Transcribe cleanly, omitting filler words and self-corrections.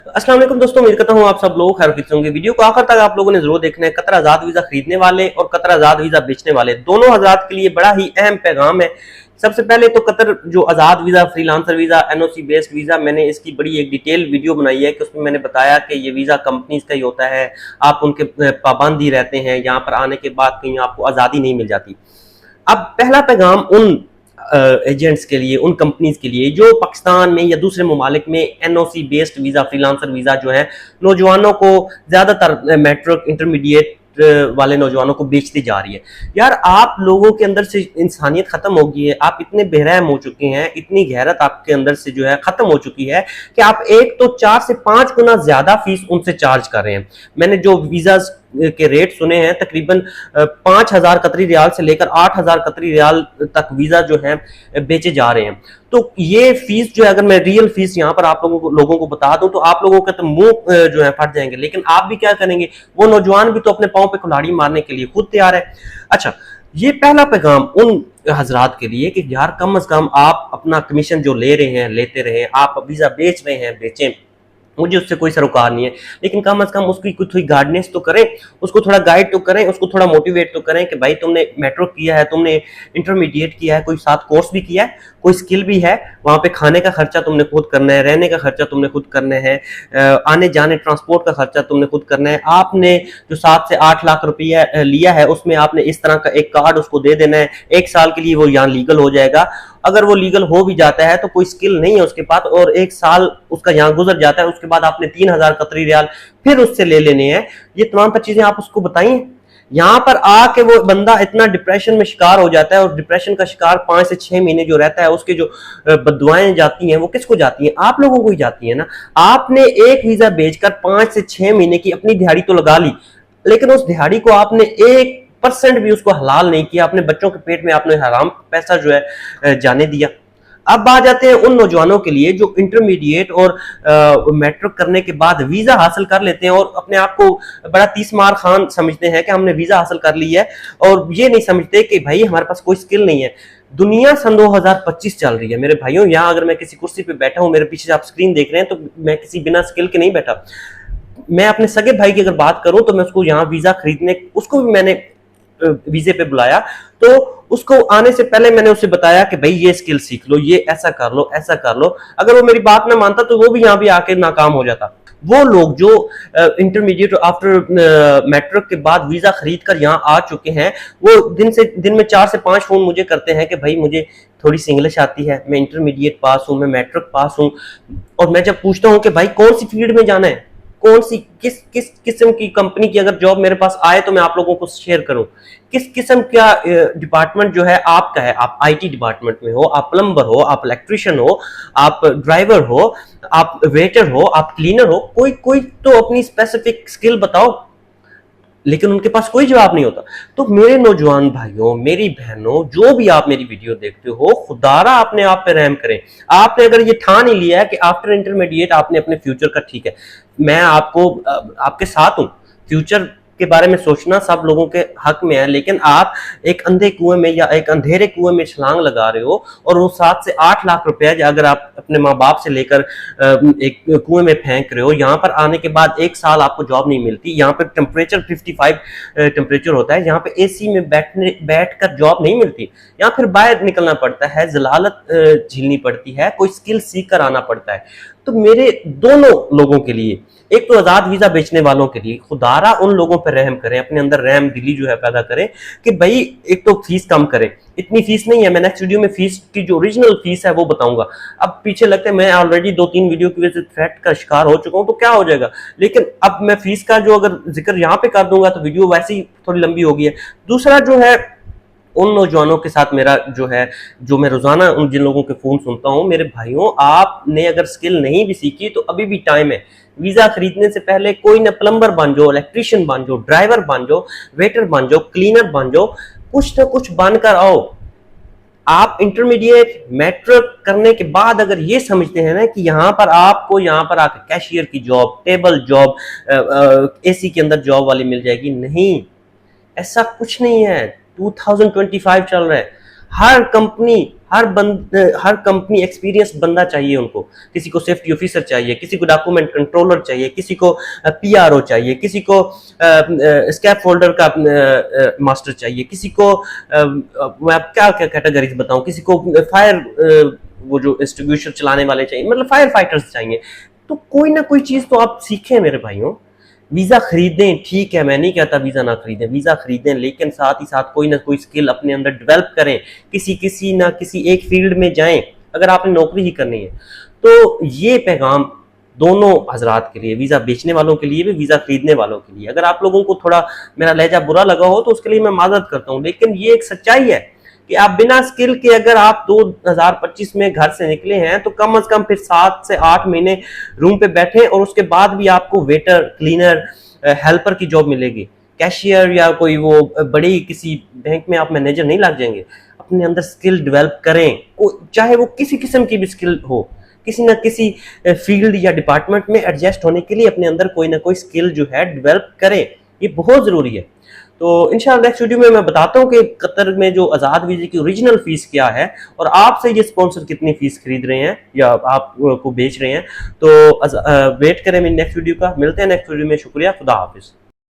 अस्सलाम वालेकुम दोस्तों, उम्मीद करता हूँ आप सब लोग खैर होंगे। वीडियो को आखिर तक आप लोगों ने जरूर देखना है। कतर आजाद वीजा खरीदने वाले और कतर आजाद वीजा बेचने वाले दोनों हजरात के लिए बड़ा ही अहम पैगाम है। सबसे पहले तो कतर जो आजाद visa, freelancer visa, NOC based visa, मैंने इसकी बड़ी एक डिटेल वीडियो बनाई है कि उसमें मैंने बताया कि ये वीजा कंपनीज का ही होता है, आप उनके पाबंदी रहते हैं, यहाँ पर आने के बाद कहीं आपको आजादी नहीं मिल जाती। अब पहला पैगाम उन एजेंट्स के लिए, उन कंपनीज के लिए जो पाकिस्तान में या दूसरे ममालिक में NOC based visa, freelancer visa जो है नौजवानों को, ज्यादातर मैट्रिक इंटरमीडिएट वाले नौजवानों को बेचती जा रही है। यार आप लोगों के अंदर से इंसानियत खत्म हो गई है, आप इतने बेरहम हो चुके हैं, इतनी गैरत आपके अंदर से जो है खत्म हो चुकी है कि आप एक तो 4 से 5 गुना ज्यादा फीस उनसे चार्ज कर रहे हैं। मैंने जो वीजा के रेट सुने हैं, तकरीबन 5,000 कतरी रियाल से लेकर 8,000 कतरी रियाल तक वीजा जो है बेचे जा रहे हैं। तो ये फीस जो है, अगर मैं रियल फीस यहाँ पर आप लोगों को बता दूं तो आप लोगों के तो मुंह जो है फट जाएंगे। लेकिन आप भी क्या करेंगे, वो नौजवान भी तो अपने पांव पे कुल्हाड़ी मारने के लिए खुद तैयार है। अच्छा, ये पहला पैगाम उन हजरात के लिए कि यार कम से कम आप अपना कमीशन जो ले रहे हैं लेते रहे, आप वीजा बेच रहे हैं बेचें, मुझे उससे कोई सरोकार नहीं है, लेकिन कम से कम उसकी कुछ थोड़ी गाइडेंस तो करें, उसको थोड़ा गाइड तो करें, उसको थोड़ा मोटिवेट तो करें कि भाई तुमने मेट्रो किया है, तुमने इंटरमीडिएट किया है, कोई साथ कोर्स भी किया है, कोई स्किल भी है, वहां पे खाने का खर्चा तुमने खुद करना है, रहने का खर्चा तुमने खुद करना है, आने जाने ट्रांसपोर्ट का खर्चा तुमने खुद करना है। आपने जो 7 से 8 लाख रुपया लिया है उसमें आपने इस तरह का एक कार्ड उसको दे देना है। 1 साल के लिए वो यहाँ लीगल हो जाएगा। अगर वो लीगल हो भी जाता है तो कोई स्किल नहीं है उसके पास और 1 साल उसका यहाँ गुजर जाता है, उसके बाद आपने 3,000 कतरी रियाल फिर उससे ले लेने हैं। ये तमाम चीजें आप उसको बताइए। यहाँ पर आके वो बंदा इतना डिप्रेशन में शिकार हो जाता है और डिप्रेशन का शिकार 5 से 6 महीने जो रहता है, उसके जो बददुआएं जाती हैं वो किसको जाती हैं? आप लोगों को ही जाती है ना। आपने एक वीजा बेचकर 5 से 6 महीने की अपनी दिहाड़ी तो लगा ली, लेकिन उस दिहाड़ी को आपने 1% भी उसको हलाल नहीं किया। अपने बच्चों के पेट में आपने हराम पैसा जो है जाने दिया। अब आ जाते हैं उन नौजवानों के लिए जो इंटरमीडिएट और मैट्रिक करने के बाद वीजा हासिल कर लेते हैं और अपने आप को बड़ा 30 मार खान समझते हैं कि हमने वीजा हासिल कर ली है, और ये नहीं समझते कि भाई हमारे पास कोई स्किल नहीं है। दुनिया सन 2025 चल रही है मेरे भाइयों। यहाँ अगर मैं किसी कुर्सी पे बैठा हूँ, मेरे पीछे आप स्क्रीन देख रहे हैं, तो मैं किसी बिना स्किल के नहीं बैठा। मैं अपने सगे भाई की अगर बात करूं तो मैं उसको यहाँ वीजा खरीदने, उसको भी मैंने वीजे पे बुलाया, तो उसको आने से पहले मैंने उसे बताया कि भाई ये स्किल सीख लो, ये ऐसा कर लो, ऐसा कर लो। अगर वो मेरी बात ना मानता तो वो भी यहाँ भी आके नाकाम हो जाता। वो लोग जो इंटरमीडिएट आफ्टर मैट्रिक के बाद वीजा खरीद कर यहाँ आ चुके हैं, वो दिन में 4 से 5 फोन मुझे करते हैं कि भाई मुझे थोड़ी सी इंग्लिश आती है, मैं इंटरमीडिएट पास हूँ, मैं मैट्रिक पास हूँ। और मैं जब पूछता हूँ कि भाई कौन सी फील्ड में जाना है, कौन सी किस किस किस्म की कंपनी की अगर जॉब मेरे पास आए तो मैं आप लोगों को शेयर करूं, किस किस्म का डिपार्टमेंट जो है आपका है, आप आईटी डिपार्टमेंट में हो, आप प्लम्बर हो, आप इलेक्ट्रिशियन हो, आप ड्राइवर हो, आप वेटर हो, आप क्लीनर हो, कोई कोई तो अपनी स्पेसिफिक स्किल बताओ। लेकिन उनके पास कोई जवाब नहीं होता। तो मेरे नौजवान भाइयों, मेरी बहनों, जो भी आप मेरी वीडियो देखते हो, खुदारा अपने आप पे रहम करें। आपने अगर ये ठान ही लिया है कि आफ्टर इंटरमीडिएट आपने अपने फ्यूचर का, ठीक है, मैं आपको आपके साथ हूं, फ्यूचर के बारे में सोचना सब लोगों के हक में है, लेकिन आप एक अंधे कुएं में या एक अंधेरे कुएं में छलांग लगा रहे हो और वो 7 से 8 लाख रुपया अगर आप अपने माँ बाप से लेकर एक कुएं में फेंक रहे हो, यहाँ पर आने के बाद 1 साल आपको जॉब नहीं मिलती। यहाँ पर टेम्परेचर 55 टेम्परेचर होता है, यहाँ पे एसी में बैठकर जॉब नहीं मिलती, यहाँ फिर बाहर निकलना पड़ता है, जलालत झेलनी पड़ती है, कोई स्किल सीख कर आना पड़ता है। तो मेरे दोनों लोगों के लिए, एक तो आजाद वीजा बेचने वालों के लिए, खुदारा उन लोगों पर रहम करें, अपने अंदर रहम दिली जो है पैदा करें कि भाई एक तो फीस कम करें। इतनी फीस नहीं है, मैं नेक्स्ट वीडियो में फीस की जो ओरिजिनल फीस है वो बताऊंगा। अब पीछे लगता है मैं ऑलरेडी 2-3 वीडियो की वजह से थ्रेट का शिकार हो चुका हूं तो क्या हो जाएगा, लेकिन अब मैं फीस का जो अगर जिक्र यहाँ पे कर दूंगा तो वीडियो वैसे ही थोड़ी लंबी होगी है। दूसरा जो है, उन नौजवानों के साथ मेरा जो है, जो मैं रोजाना उन जिन लोगों के फोन सुनता हूं, मेरे भाइयों, आपने अगर स्किल नहीं भी सीखी तो अभी भी टाइम है। वीजा खरीदने से पहले कोई ना प्लम्बर बन जाओ, इलेक्ट्रिशियन बन जाओ, ड्राइवर बन जाओ, वेटर बन जाओ, क्लीनर बन जाओ, कुछ ना कुछ बनकर आओ। आप इंटरमीडिएट मैट्रिक करने के बाद अगर ये समझते हैं ना कि यहाँ पर आपको यहाँ पर आकर कैशियर की जॉब, टेबल जॉब, एसी के अंदर जॉब वाली मिल जाएगी, नहीं, ऐसा कुछ नहीं है। 2025 चल रहा है। हर कंपनी एक्सपीरियंस बंदा चाहिए उनको। किसी को सेफ्टी ऑफिसर चाहिए, किसी को डॉक्यूमेंट कंट्रोलर चाहिए, किसी को पीआरओ चाहिए, किसी को स्कैप फोल्डर का मास्टर चाहिए, किसी को मैं आप क्या क्या कैटेगरीज बताऊं, किसी को फायर वो जो एक्सटिंग्विशर चलाने वाले चाहिए, मतलब फायर फाइटर्स चाहिए। तो कोई ना कोई चीज तो आप सीखें मेरे भाइयों। वीजा खरीदें, ठीक है, मैं नहीं कहता वीजा ना खरीदें, वीजा खरीदें, लेकिन साथ ही साथ कोई ना कोई स्किल अपने अंदर डेवलप करें। किसी एक फील्ड में जाएं अगर आपने नौकरी ही करनी है। तो ये पैगाम दोनों हजरात के लिए, वीजा बेचने वालों के लिए भी, वीजा खरीदने वालों के लिए। अगर आप लोगों को थोड़ा मेरा लहजा बुरा लगा हो तो उसके लिए मैं माजरत करता हूं, लेकिन ये एक सच्चाई है कि आप बिना स्किल के अगर आप 2025 में घर से निकले हैं तो कम से कम फिर 7 से 8 महीने रूम पे बैठे और उसके बाद भी आपको वेटर, क्लीनर, हेल्पर की जॉब मिलेगी। कैशियर या कोई वो बड़ी किसी बैंक में आप मैनेजर नहीं लग जाएंगे। अपने अंदर स्किल डेवलप करें, चाहे वो किसी किस्म की भी स्किल हो, किसी ना किसी फील्ड या डिपार्टमेंट में एडजस्ट होने के लिए अपने अंदर कोई ना कोई स्किल जो है डेवलप करें। ये बहुत जरूरी है। तो इंशाल्लाह नेक्स्ट वीडियो में मैं बताता हूँ कि कतर में जो आज़ाद वीज़े की ओरिजिनल फीस क्या है और आपसे ये स्पॉन्सर कितनी फीस खरीद रहे हैं या आपको बेच रहे हैं। तो वेट करें मेरी नेक्स्ट वीडियो का। मिलते हैं नेक्स्ट वीडियो में। शुक्रिया, खुदा हाफिज।